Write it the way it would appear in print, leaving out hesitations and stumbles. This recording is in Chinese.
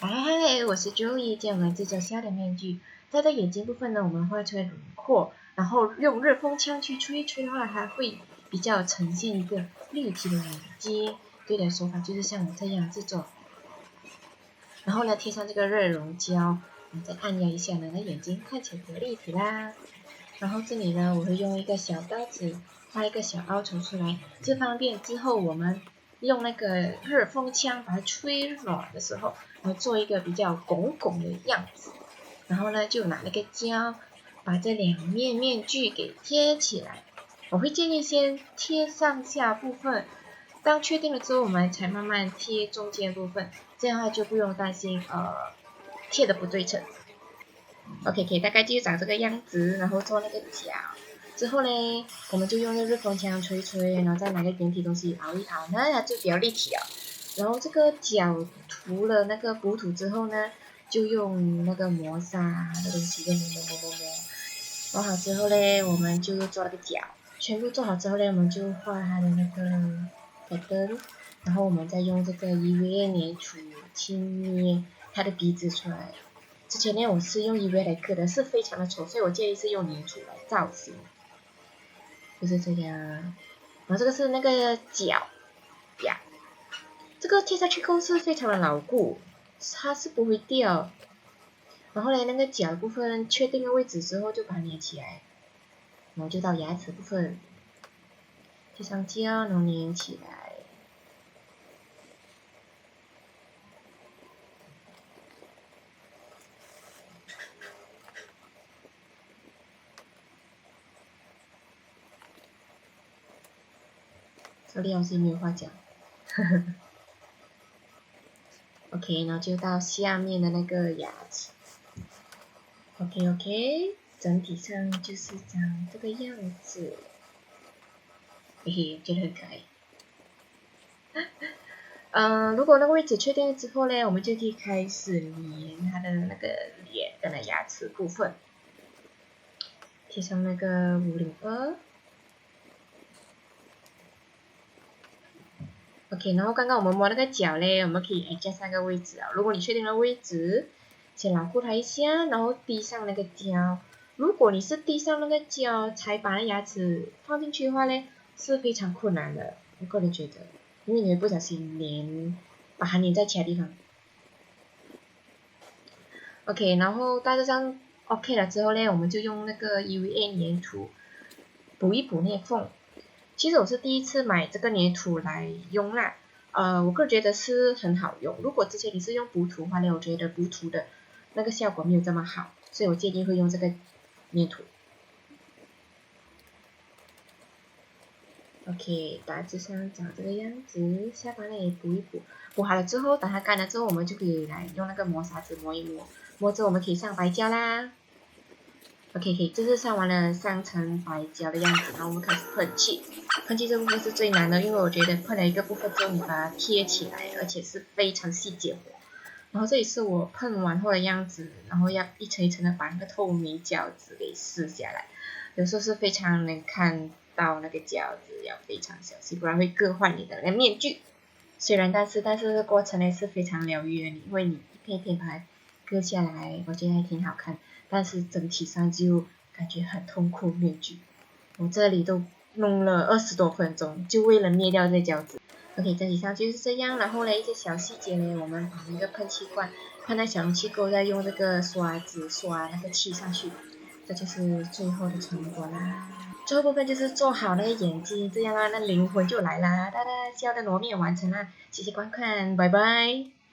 嗨，我是 Joey，今天我们制作小的面具。在这眼睛部分呢，我们画出来轮廓，然后用热风枪去吹一吹的话，它会比较呈现一个立体的眼睛。对的手法就是像我这样制作。然后呢，贴上这个热熔胶，我们再按压一下呢，那眼睛看起来比较立体啦。然后这里呢，我会用一个小刀子画一个小凹槽出来，这方便之后我们用那个热风枪把它吹暖的时候，然后做一个比较拱拱的样子。然后呢，就拿那个胶把这两面面具给贴起来。我会建议先贴上下部分，当确定了之后，我们才慢慢贴中间部分，这样的话就不用担心贴的不对称。OK， 可以大概就长这个样子，然后做那个角。之后呢，我们就用那个热风枪吹吹，然后再拿个圆体东西熬一熬，那它就比较立体了。然后这个角涂了那个补土之后呢，就用那个磨砂的东西磨。磨好之后呢，我们就做那个角。全部做好之后呢，我们就画它的那个彩灯，然后我们再用这个 EVA 粘土去捏它的鼻子出来。之前呢，我是用 EVA 来刻的，是非常的丑，所以我建议是用粘土来造型，就是这样。然后这个是那个角呀，这个贴下去后是非常的牢固，它是不会掉。然后呢，那个角部分确定了位置之后，就把它粘起来。然后就到牙齿部分，贴上胶，然后粘起来。这里老师没有话讲。OK， 然后就到下面的那个牙齿。OK， 整体上就是长这个样子。嘿嘿，觉得很可爱。如果那个位置确定了之后呢，我们就可以开始粘它的那个脸跟那牙齿部分，贴上那个502。OK， 然后刚刚我们摸那个角呢，我们可以adjust那个位置啊。如果你确定了位置，先牢固它一下，然后滴上那个胶。如果你是滴上那个胶才把那牙齿放进去的话呢，是非常困难的，我个人觉得，因为你会不小心把它粘在其他地方。OK， 然后大致上 OK 了之后呢，我们就用那个 EVA 粘土补一补裂缝。其实我是第一次买这个粘土来用啦，我个人觉得是很好用。如果之前你是用补土的话呢，我觉得补土的那个效果没有这么好，所以我建议会用这个粘土。OK， 大致上长这个样子，下巴呢也补一补，补好了之后，等它干了之后，我们就可以来用那个磨砂纸磨一磨，磨之后我们可以上白胶啦。OK， 这是上完了3层白胶的样子，然后我们开始喷漆。喷漆这部分是最难的，因为我觉得喷了一个部分之后，你把它贴起来，而且是非常细节活。然后这里是我喷完后的样子，然后要一层一层的把那个透明胶纸给撕下来。有时候是非常能看到那个胶纸，要非常小心，不然会割坏你的那个面具。虽然但是过程呢是非常疗愈的，因为你一片一片把它割下来，我觉得还挺好看。但是整体上就感觉很痛苦面具。我这里都弄了20多分钟，就为了捏掉这胶纸。OK， 整体上就是这样。然后呢，一些小细节呢，我们把那个喷漆罐喷在小容器沟，再用这个刷子刷那个漆上去，这就是最后的成果啦。最后部分就是做好那个眼睛，这样啊，那灵魂就来啦，哒哒，笑的磨面完成啦。谢谢观看，拜拜。